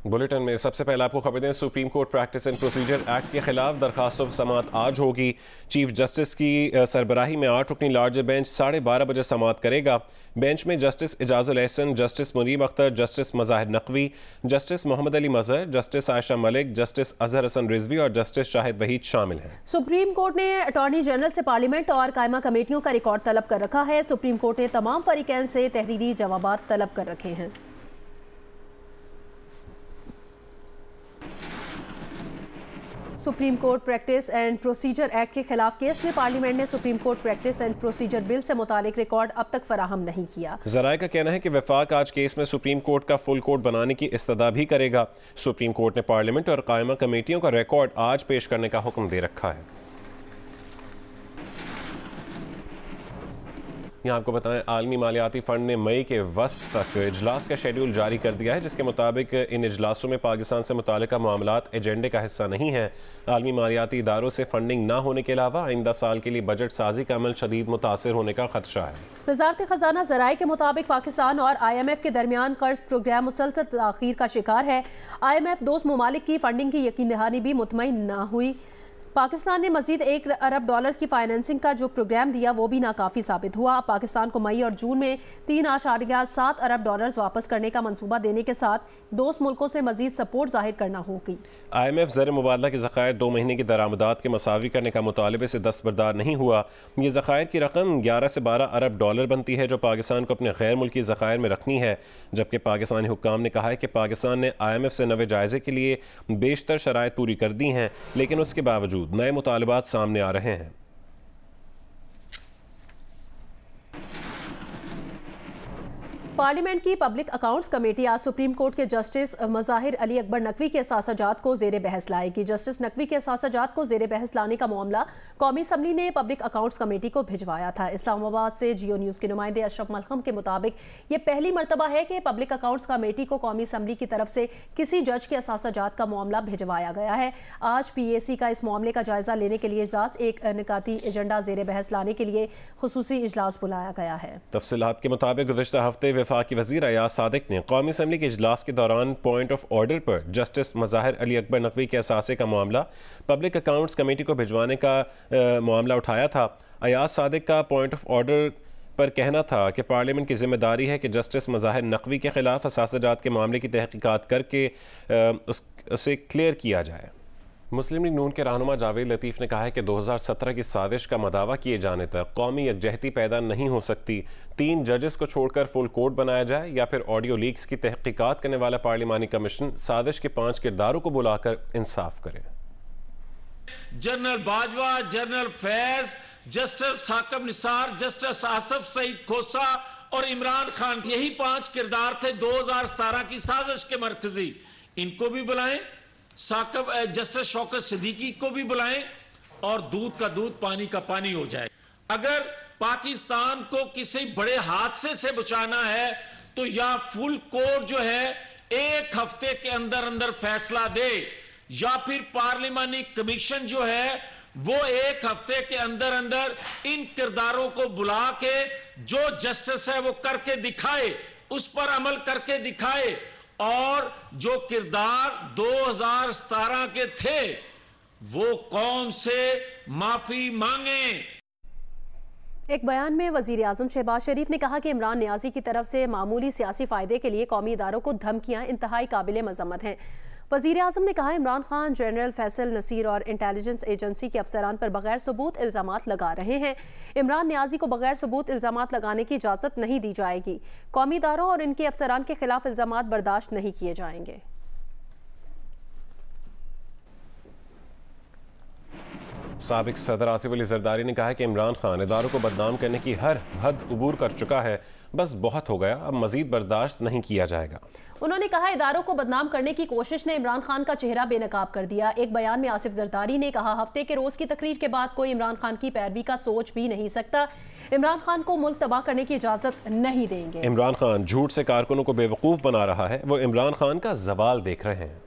Bulletin में सबसे पहले आपको खबर दें, supreme court practice and procedure act के खिलाफ दरखास्तों पर समाअत आज होगी। चीफ जस्टिस की सरबराही में 8 रुकनी लार्जर बेंच 12:30 बजे समाअत करेगा। बेंच में justice Ijazul Ahsan, justice Munib Akhtar, justice Mazahir Naqvi, justice Mohammad Ali Mazhar, justice Ayesha Malik, justice Azhar Hasan Rizvi और जस्टिस शाहिद वहीद शामिल हैं। सुप्रीम कोर्ट ने अटॉर्नी जनरल से पार्लियामेंट और कायमा कमेटियों का रिकॉर्ड तलब कर रखा है। सुप्रीम कोर्ट ने तमाम फरीकैन से तहरीरी जवाबात तलब कर रखे हैं। Supreme court practice and procedure act के खिलाफ केस में पार्लियामेंट ने supreme court practice and procedure bill से मुतालिक रिकॉर्ड अब तक फराहम नहीं किया। ज़राए का कहना है कि वफाक आज केस में सुप्रीम कोर्ट का फुल कोर्ट बनाने की इस्तदा भी करेगा। सुप्रीम कोर्ट ने पार्लियामेंट और कायमा कमेटियों का रिकॉर्ड आज पेश करने का हुक्म दे रखा है। यहाँ आपको बताएं, आलमी मालियाती फ़ंड ने मई के वस्त तक इजलास का शेड्यूल जारी कर दिया है, जिसके मुताबिक इन इजलासों में पाकिस्तान से मुतालिका मामलात एजेंडे का हिस्सा नहीं है। आलमी मालियाती इदारों से फंडिंग ना होने के अलावा आइंदा साल के लिए बजट साजी का अमल शदीद मुतासर होने का खदशा है। वज़ारत ख़जाना ज़राए के मुताबिक पाकिस्तान और IMF के दरमियान कर्ज प्रोग्राम मुसलसल ताख़ीर का शिकार है। IMF दोस्त ममालिक की फंडिंग की यकीन दहानी भी मुतमईन ना हुई। पाकिस्तान ने मजीद $1 अरब की फाइनेंसिंग का जो प्रोग्राम दिया वो भी नाकाफी साबित हुआ। पाकिस्तान को मई और जून में $3.7 अरब वापस करने का मंसूबा देने के साथ दोस्त मुल्कों से मजीद सपोर्ट जाहिर करना होगी। IMF ज़र मुबादला के ज़खायर 2 महीने की दरामदात के मसावी करने का मुतालबे से दस्तबरदार नहीं हुआ। ये ज़खायर की रकम 11 से 12 अरब डॉलर बनती है, जो पाकिस्तान को अपने गैर मुल्की ज़खायर में रखनी है। जबकि पाकिस्तानी हुक्काम ने कहा है कि पाकिस्तान ने IMF से नवे जायज़े के लिए बेशतर शराइत पूरी कर दी हैं, लेकिन उसके बावजूद नए मुतालबात सामने आ रहे हैं। पार्लियामेंट की पब्लिक अकाउंट्स कमेटी आज सुप्रीम कोर्ट के जस्टिस मज़ाहिर अली अकबर नकवी के असासाजात को ज़ेर बहस लाएगी। जस्टिस नकवी के असासाजात को ज़ेर बहस लाने का मामला कौमी असम्बली ने पब्लिक अकाउंट्स कमेटी को भिजवाया था। इस्लामाबाद से जियो न्यूज़ के नुमाइंदे अशरफ मलखम के मुताबिक ये पहली मरतबा है कि पब्लिक अकाउंट्स कमेटी को कौमी असम्बली की तरफ से किसी जज के असासाजात का मामला भिजवाया गया है। आज PAC का इस मामले का जायजा लेने के लिए इजलास एक निकाती एजेंडा ज़ेर बहस लाने के लिए खुसूसी इजलास बुलाया गया है। तफसीलात के मुताबिक गुज़श्ता हफ्ते वफाकी वज़ीर अयाज सादिक ने कौमी असम्बली के इजलास के दौरान पॉइंट ऑफ ऑर्डर पर जस्टिस मज़ाहिर अली अकबर नकवी के असासे का मामला पब्लिक अकाउंट्स कमेटी को भिजवाने का मामला उठाया था। अयाज सादिक का पॉइंट ऑफ ऑर्डर पर कहना था कि पार्लियामेंट की जिम्मेदारी है कि जस्टिस मज़ाहिर नकवी के खिलाफ असासाजात के मामले की तहकीकात करके उसे क्लियर किया जाए। मुस्लिम लीग नून के रहनुमा जावेद लतीफ़ ने कहा है कि 2017 की साजिश का मदावा किए जाने तक कौमी यकजहती पैदा नहीं हो सकती। 3 जजेस को छोड़कर फुल कोर्ट बनाया जाए या फिर ऑडियो लीक्स की तहकीकात करने वाला पार्लिमानी कमीशन साजिश के 5 किरदारों को बुलाकर इंसाफ करे। General Bajwa, general Faiz, justice Saqib Nisar, justice Asif Saeed Khosa और इमरान खान, यही 5 किरदार थे 2017 की साजिश के मरकजी। इनको भी बुलाएं, साकिब जस्टिस शौकत सिद्दीकी को भी बुलाएं और दूध का दूध पानी का पानी हो जाए। अगर पाकिस्तान को किसी बड़े हादसे से बचाना है तो या फुल कोर्ट जो है 1 हफ्ते के अंदर अंदर फैसला दे, या फिर पार्लिमानी कमीशन जो है वो 1 हफ्ते के अंदर अंदर इन किरदारों को बुला के जो जस्टिस है वो करके दिखाए, उस पर अमल करके दिखाए, और जो किरदार 2017 के थे वो कौम से माफी मांगे। एक बयान में वजीर आजम शहबाज शरीफ ने कहा कि इमरान नियाजी की तरफ से मामूली सियासी फायदे के लिए कौमी इदारों को धमकियां इंतहाई काबिल मजम्मत हैं। वजीर आजम ने कहा इमरान खान जनरल फैसल नसीर और इंटेलिजेंस एजेंसी के अफसरान पर बगैर सबूत इल्जामात लगा रहे हैं। इमरान नियाजी को बगैर सबूत इल्जामात लगाने की इजाज़त नहीं दी जाएगी। कौमी इदारों और इनके अफसरान के खिलाफ इल्जामात बर्दाश्त नहीं किए जाएंगे। साबिक सदर आसिफ अली जरदारी ने कहा है कि इमरान खान इदारों को बदनाम करने की हर हद उबूर कर चुका है, बस बहुत हो गया, अब मजीद बर्दाश्त नहीं किया जाएगा। उन्होंने कहा इदारों को बदनाम करने की कोशिश ने इमरान खान का चेहरा बेनकाब कर दिया। एक बयान में आसिफ जरदारी ने कहा हफ्ते के रोज की तकरीर के बाद कोई इमरान खान की पैरवी का सोच भी नहीं सकता। इमरान खान को मुल्क तबाह करने की इजाजत नहीं देंगे। इमरान खान झूठ से कारकुनों को बेवकूफ बना रहा है, वो इमरान खान का जवाल देख रहे हैं।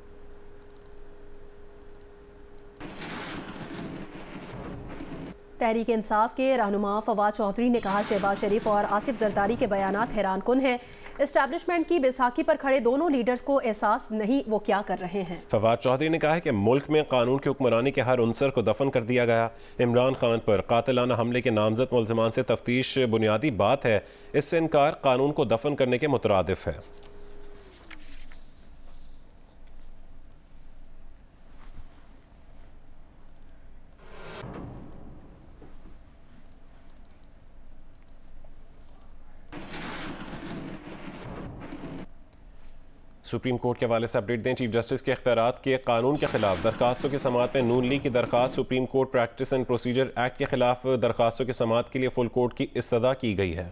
तहरीक इंसाफ के रहनुमा फवाद चौधरी ने कहा, शहबाज शरीफ और आसिफ जरदारी के बयानात हैरान कुन हैं। एस्टैब्लिशमेंट की बैसाखी पर खड़े दोनों लीडर्स को एहसास नहीं वो क्या कर रहे हैं। फवाद चौधरी ने कहा है कि मुल्क में कानून की हुक्मरानी के हर उनसर को दफन कर दिया गया। इमरान खान पर कातिलाना हमले के नामजद मुल्ज़िमान से तफ्तीश बुनियादी बात है, इससे इनकार कानून को दफन करने के मुतरादिफ है। सुप्रीम कोर्ट के हवाले से अपडेट दें। चीफ जस्टिस के इख्तियारात के कानून के खिलाफ दरखास्तों की समाअत में नून लीग की दरखास्त supreme court practice and procedure act के खिलाफ दरखास्तों की समाअत के लिए फुल कोर्ट की इस्तदा की गई है।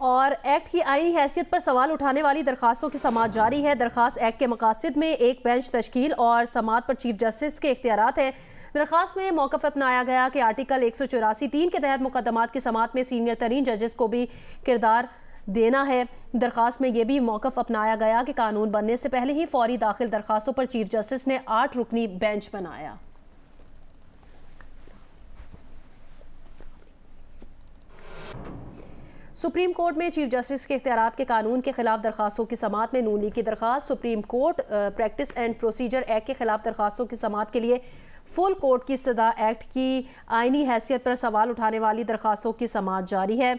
और एक्ट की आईनी हैसियत पर सवाल उठाने वाली दरखास्तों की समाअत जारी है। दरखास्त एक्ट के मकासद में एक बेंच तश्कील और समाअत पर चीफ जस्टिस के इख्तियारात हैं। दरखास्त में मौक़िफ़ अपनाया गया कि आर्टिकल 184(3) के तहत मुकदमात की समाअत में सीनियर तरीन जजेस को भी किरदार देना है। दरखास्त में यह भी मौक़िफ़ अपनाया गया कि कानून बनने से पहले ही फौरी दाखिल दरखास्तों पर चीफ जस्टिस ने 8 रुकनी बेंच बनाया। सुप्रीम कोर्ट में चीफ जस्टिस के इख्तियारात के कानून के खिलाफ दरखास्तों की समाअत में नून लीग की दरखास्त supreme court practice and procedure act के खिलाफ दरखास्तों की समाअत के लिए फुल कोर्ट की इस्तदा। एक्ट की आईनी हैसियत पर सवाल उठाने वाली दरखास्तों की समाअत जारी है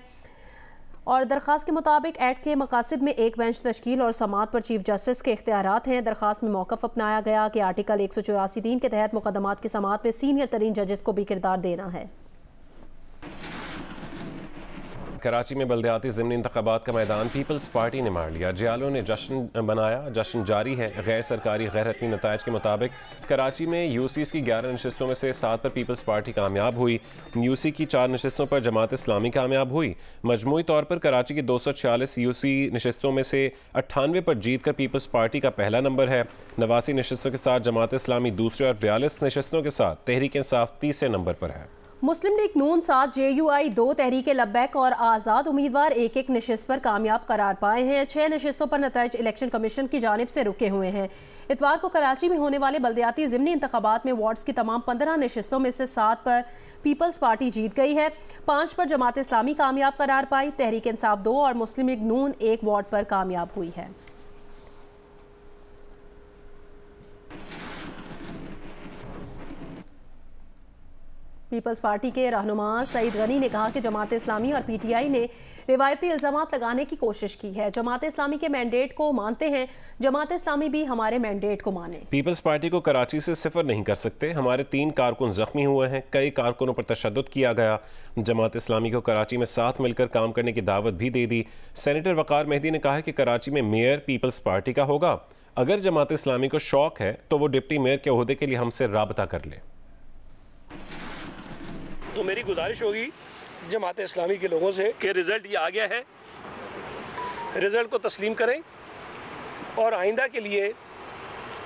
और दरखास्त के मुताबिक एक्ट के मकासद में एक बेंच तश्कील और समाअत पर चीफ जस्टिस के इख्तियारात हैं। दरखास्त में मौक़िफ़ अपनाया गया कि आर्टिकल 184(3) के तहत मुकदमात की समाअत में सीनियर तरीन जजेस को भी किरदार देना है। कराची में बल्दियाती ज़िमनी इंतख़ाबात का मैदान पीपल्स पार्टी ने मार लिया। जियालों ने जश्न मनाया। जश्न जारी है। गैर सरकारी गैर हतमी नताइज के मुताबिक कराची में यूसीज़ की 11 नशस्तों में से 7 पर पीपल्स पार्टी कामयाब हुई। यूसी की 4 नशस्तों पर जमात इस्लामी कामयाब हुई। मजमूई तौर पर कराची की 246 यूसी नशस्तों में से 98 पर जीत कर पीपल्स पार्टी का पहला नंबर है। 89 नशस्तों के साथ जमात इस्लामी दूसरे और 42 नशस्तों के साथ तहरीक इंसाफ तीसरे नंबर पर है। मुस्लिम लीग नून 7, JUI 2, तहरीक लब्बैक और आज़ाद उम्मीदवार एक एक नशिस्त पर कामयाब करार पाए हैं। 6 नशिस्तों पर नताइज इलेक्शन कमीशन की जानिब से रुके हुए हैं। इतवार को कराची में होने वाले बल्दियाती ज़िमनी इंतखाबात में वार्ड्स की तमाम 15 नशिस्तों में से 7 पर पीपल्स पार्टी जीत गई है। 5 पर जमात इस्लामी कामयाब करार पाई। तहरीक इंसाफ 2 और मुस्लिम लीग नून 1 वार्ड पर कामयाब हुई है। पीपल्स पार्टी के रहनुमा सईद गनी ने कहा कि जमात इस्लामी और PTI ने रिवायती इल्ज़ामात लगाने की कोशिश की है। जमात इस्लामी के मैंडेट को मानते हैं, जमात इस्लामी भी हमारे मैंडेट को माने। पीपल्स पार्टी को कराची से सिफर नहीं कर सकते। हमारे 3 कारकुन जख्मी हुए हैं। कई कारकुनों पर तशद्दुद किया गया। जमात इस्लामी को कराची में साथ मिलकर काम करने की दावत भी दे दी। सेनेटर वकार मेहदी ने कहा है कि कराची में मेयर पीपल्स पार्टी का होगा। अगर जमात इस्लामी को शौक है तो वो डिप्टी मेयर के ओहदे के लिए हमसे राबता कर ले। तो मेरी गुजारिश होगी जमात इस्लामी के लोगों से कि रिज़ल्ट ये आ गया है, रिज़ल्ट को तस्लीम करें और आइंदा के लिए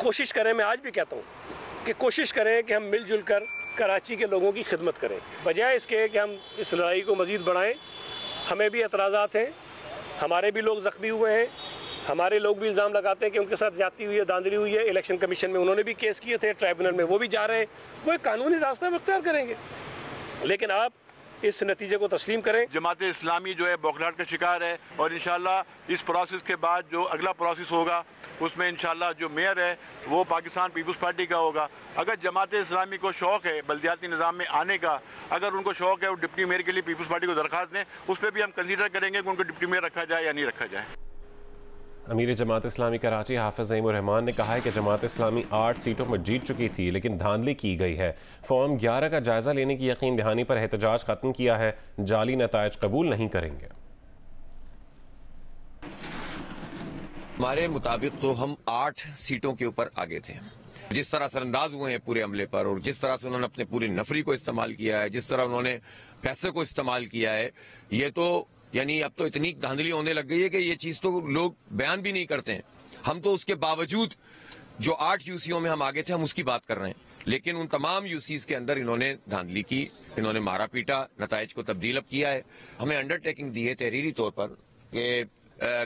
कोशिश करें। मैं आज भी कहता हूँ कि कोशिश करें कि हम मिलजुल कर कराची के लोगों की खिदमत करें, बजाय इसके कि हम इस लड़ाई को मज़ीद बढ़ाएं। हमें भी एतराज़ात हैं, हमारे भी लोग ज़ख्मी हुए हैं, हमारे लोग भी इल्ज़ाम लगाते हैं कि उनके साथ ज़्यादती हुई है, धांधली हुई है। इलेक्शन कमीशन में उन्होंने भी केस किए थे, ट्राइब्यूनल में वो भी जा रहे हैं। वो एक कानूनी रास्ता में इख्तियार करेंगे, लेकिन आप इस नतीजे को तस्लीम करें। जमात इस्लामी जो है बौखलाहट का शिकार है और इंशाल्लाह इस प्रोसेस के बाद जो अगला प्रोसेस होगा उसमें इंशाल्लाह जो मेयर है वो पाकिस्तान पीपल्स पार्टी का होगा। अगर जमात इस्लामी को शौक़ है बल्दियाती निज़ाम में आने का, अगर उनको शौक़ है वो डिप्टी मेयर के लिए पीपल्स पार्टी को दरख्वास्त दें, उस पर भी हम कंसीडर करेंगे कि उनको डिप्टी मेयर रखा जाए या नहीं रखा जाए। अमीर जमात इस्लामी कराची हाफिज़ ज़ईमुर रहमान ने कहा है कि जमात इस्लामी 8 सीटों पर जीत चुकी थी, लेकिन धांधली की गई है। फॉर्म 11 का जायजा लेने की यकीन दहानी पर एहतजाज खत्म किया है। जाली नताइज कबूल नहीं करेंगे। हमारे मुताबिक तो हम 8 सीटों के ऊपर आगे थे। जिस तरह असरअंदाज हुए हैं पूरे हमले पर और जिस तरह से उन्होंने अपने पूरी नफरी को इस्तेमाल किया है, जिस तरह उन्होंने पैसे को इस्तेमाल किया है, ये तो यानी अब तो इतनी धांधली होने लग गई है कि ये चीज तो लोग बयान भी नहीं करते हैं। हम तो उसके बावजूद जो 8 यूसीओं में हम आगे थे हम उसकी बात कर रहे हैं, लेकिन उन तमाम यूसीज के अंदर इन्होंने धांधली की, इन्होंने मारा पीटा, नताइज को तब्दील अब किया है। हमें अंडरटेकिंग दी है तहरीरी तौर पर कि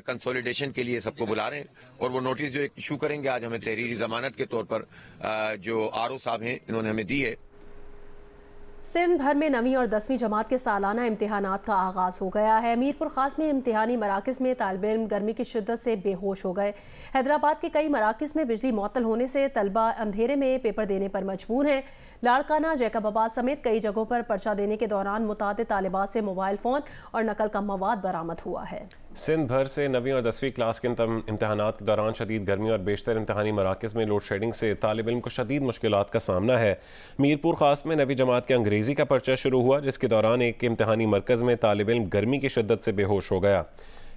कंसोलिडेशन के लिए सबको बुला रहे हैं और वो नोटिस जो इशू करेंगे आज हमें तहरीरी जमानत के तौर पर जो RO साहब हैं इन्होंने हमें दी है। सिंध भर में 9वीं और 10वीं जमात के सालाना इम्तिहानात का आगाज़ हो गया है। मीरपुर खास में इम्तिहानी मराकज़ में तालिबे इल्म गर्मी की शिद्दत से बेहोश हो गए। हैदराबाद के कई मराकज़ में बिजली मुअत्तल होने से तलबा अंधेरे में पेपर देने पर मजबूर हैं। लाड़काना, जैकबाबाद समेत कई जगहों पर पर्चा देने के दौरान मुतादिद तालिबात से मोबाइल फ़ोन और नकल का मवाद बरामद हुआ है। सिंध भर से 9वीं और 10वीं क्लास के इम्तहानात के दौरान शदीद गर्मी और बेशतर इम्तहानी मराकज़ में लोड शेडिंग से तालिब इल्म को शदीद मुश्किलात का सामना है। मीरपुर खास में 9वीं जमात के अंग्रेज़ी का पर्चा शुरू हुआ, जिसके दौरान एक इम्तहानी मरकज़ में तालिब इल्म गर्मी की शिद्दत से बेहोश हो गया।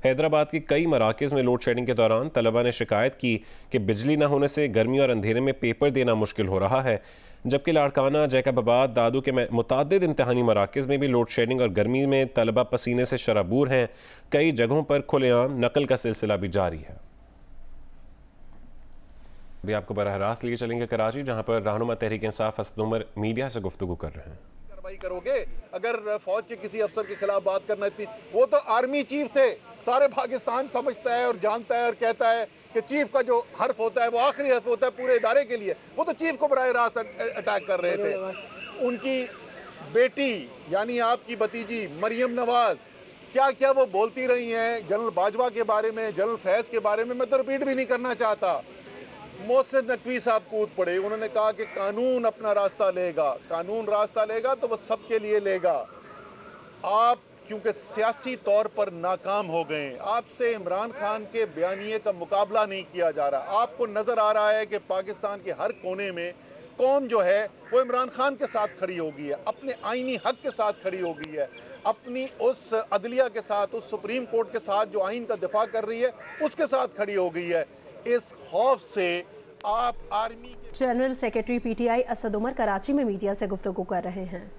हैदराबाद के कई मराकज़ में लोड शेडिंग के दौरान तलबा ने शिकायत की कि बिजली न होने से गर्मी और अंधेरे में पेपर देना मुश्किल हो रहा है, जबकि लाड़काना, जैकबाबाद, दादू के मुतादिद इम्तहानी मराकज़ में भी लोड शेडिंग और गर्मी में तलबा पसीने से शराबूर हैं। कई जगहों पर खुलेआम नकल का सिलसिला भी जारी है। अभी आपको बराह रास्त लिए चलेंगे कराची, जहां पर रहनुमा तहरीक इंसाफ असद उमर मीडिया से गुफ्तगू कर रहे हैं। कार्रवाई करोगे अगर फौज के किसी अफसर के खिलाफ बात करना थी, वो तो आर्मी चीफ थे, सारे पाकिस्तान समझता है और जानता है और कहता है कि चीफ का जो हर्फ होता है वो आखिरी हर्फ होता है पूरे इदारे के लिए। वो तो चीफ को बराह रास्त अटैक कर रहे थे। उनकी बेटी यानी आपकी भतीजी मरियम नवाज क्या क्या वो बोलती रही हैं जनरल बाजवा के बारे में, जनरल फैज के बारे में, मैं तो रिपीट भी नहीं करना चाहता। मोहसिन नकवी साहब कूद पड़े, उन्होंने कहा कि कानून अपना रास्ता लेगा, कानून रास्ता लेगा तो वो सबके लिए लेगा। आप क्योंकि सियासी तौर पर नाकाम हो गए, आपसे इमरान खान के बयानिए का मुकाबला नहीं किया जा रहा। आपको नज़र आ रहा है कि पाकिस्तान के हर कोने में कौम जो है वो इमरान खान के साथ खड़ी हो गई है, अपने आईनी हक के साथ खड़ी हो गई है, अपनी उस अदलिया के साथ, उस सुप्रीम कोर्ट के साथ जो आइन का दिफा कर रही है उसके साथ खड़ी हो गई है। इस खौफ से आप आर्मी के जनरल सेक्रेटरी पीटीआई असद उमर कराची में मीडिया से गुफ्तगू कर रहे हैं।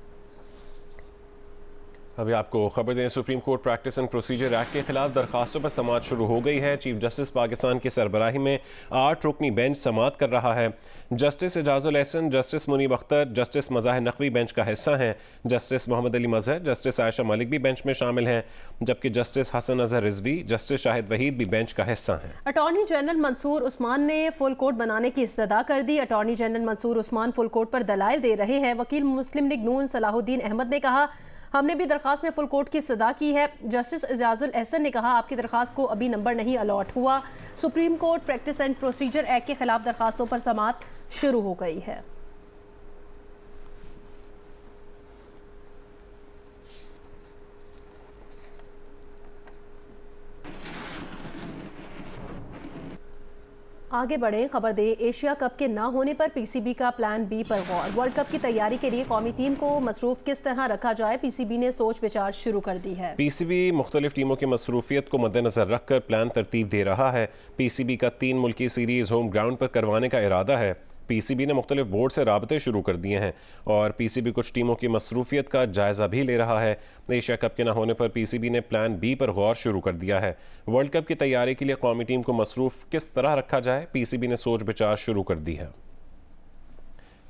अभी आपको खबर दें, supreme court practice and procedure act के खिलाफ दरखास्तों पर समाअत शुरू हो गई है। चीफ जस्टिस पाकिस्तान की सरबराही में 8 रुकनी बेंच समाअत कर रहा है। Justice Ijazul Ahsan, justice Munib Akhtar, justice Mazahir Naqvi bench का हिस्सा हैं। जस्टिस मोहम्मद अली मजहर, जस्टिस आयशा मलिक भी बेंच में शामिल हैं, जबकि जस्टिस हसन अजहर रिजवी, जस्टिस शाहिद वहीद भी बेंच का हिस्सा हैं। अटॉर्नी जनरल मंसूर उस्मान ने फुल कोर्ट बनाने की इस्तदा कर दी। Attorney general Mansoor Usman full court पर दलाइल दे रहे हैं। वकील मुस्लिम लीग नून सलाहुद्दीन अहमद ने कहा, हमने भी दरखास्त में फुल कोर्ट की इस्तदा की है। जस्टिस एजाजुल एहसन ने कहा, आपकी दरखास्त को अभी नंबर नहीं अलॉट हुआ। Supreme court practice and procedure act के खिलाफ दरखास्तों पर समाअत शुरू हो गई है। आगे बढ़े, खबर दें, एशिया कप के ना होने पर पीसीबी का प्लान बी पर गौर। वर्ल्ड कप की तैयारी के लिए कौमी टीम को मसरूफ किस तरह रखा जाए, पीसीबी ने सोच विचार शुरू कर दी है। पीसीबी मुख्तलिफ टीमों की मसरूफियत को मद्देनजर रखकर प्लान तरतीब दे रहा है। पीसीबी का 3 मुल्की सीरीज होम ग्राउंड पर करवाने का इरादा है। पीसीबी ने मुख्तलिफ बोर्ड से राबते शुरू कर दिए हैं और पीसीबी कुछ टीमों की मसरूफियत का जायजा भी ले रहा है। एशिया कप के न होने पर पीसीबी ने प्लान बी पर गौर शुरू कर दिया है। वर्ल्ड कप की तैयारी के लिए कौमी टीम को मसरूफ किस तरह रखा जाए, पीसीबी ने सोच विचार शुरू कर दी है।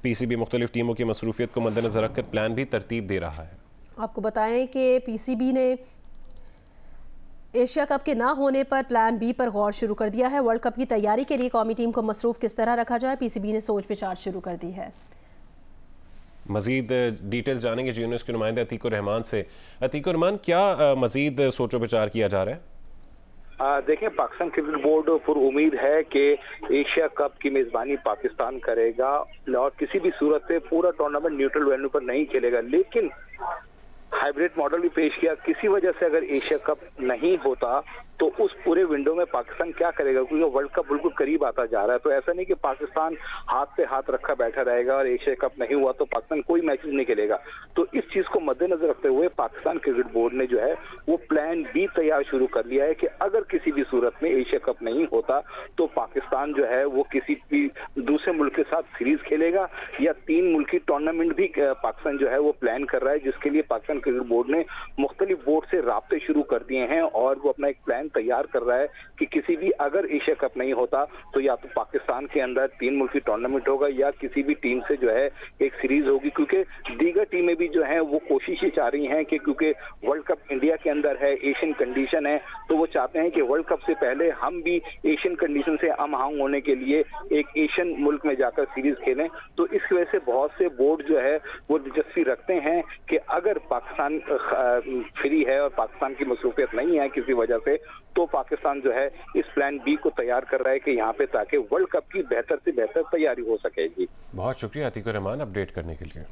पीसीबी मुख्तलिफ टीमों की मसरूफियत को मद्देनजर रखकर प्लान भी तरतीब दे रहा है। आपको बताएं कि पीसीबी ने एशिया कप के ना होने पर प्लान बी पर गौर शुरू कर दिया है। वर्ल्ड कप की तैयारी के लिए कौमी टीम को मसरूफ किस तरह रखा जाए, पीसीबी ने सोच विचार शुरू कर दी है। मजीद डिटेल्स जानेंगे जी न्यूज़ के नुमाइंदे अतीकुर रहमान से। अतीकुर रहमान, क्या मजीद सोचो विचार किया जा रहा है? देखें, पाकिस्तान क्रिकेट बोर्ड पुर उम्मीद है कि एशिया कप की मेजबानी पाकिस्तान करेगा और किसी भी सूरत से पूरा टूर्नामेंट न्यूट्रल वेन्यू पर नहीं खेलेगा, लेकिन हाइब्रिड मॉडल भी पेश किया। किसी वजह से अगर एशिया कप नहीं होता तो उस पूरे विंडो में पाकिस्तान क्या करेगा, क्योंकि वर्ल्ड कप बिल्कुल करीब आता जा रहा है। तो ऐसा नहीं कि पाकिस्तान हाथ पे हाथ रखा बैठा रहेगा और एशिया कप नहीं हुआ तो पाकिस्तान कोई मैचेस नहीं खेलेगा। तो इस चीज को मद्देनजर रखते हुए पाकिस्तान क्रिकेट बोर्ड ने जो है वो प्लान बी तैयार शुरू कर लिया है कि अगर किसी भी सूरत में एशिया कप नहीं होता तो पाकिस्तान जो है वो किसी भी दूसरे मुल्क के साथ सीरीज खेलेगा या 3 मुल्की टूर्नामेंट भी पाकिस्तान जो है वो प्लान कर रहा है, जिसके लिए पाकिस्तान क्रिकेट बोर्ड ने मुख्तलिफ बोर्ड से राब्ते शुरू कर दिए हैं और वो अपना एक प्लान प्लान तैयार कर रहा है कि किसी भी अगर एशिया कप नहीं होता तो या तो पाकिस्तान के अंदर 3 मुल्की टूर्नामेंट होगा या किसी भी टीम से जो है एक सीरीज होगी, क्योंकि दीगर टीमें भी जो है वो कोशिश चाह रही हैं कि क्योंकि वर्ल्ड कप इंडिया के अंदर है, एशियन कंडीशन है, तो वो चाहते हैं कि वर्ल्ड कप से पहले हम भी एशियन कंडीशन से हम आहंग होने के लिए एक एशियन मुल्क में जाकर सीरीज खेलें। तो इस वजह से बहुत से बोर्ड जो है वो दिलचस्पी रखते हैं कि अगर पाकिस्तान फ्री है और पाकिस्तान की मसरूफियत नहीं है किसी वजह से, तो पाकिस्तान जो है इस प्लान बी को तैयार कर रहा है कि यहाँ पे ताकि वर्ल्ड कप की बेहतर से बेहतर तैयारी हो सकेगी। बहुत शुक्रिया अतीकुर रहमान अपडेट करने के लिए।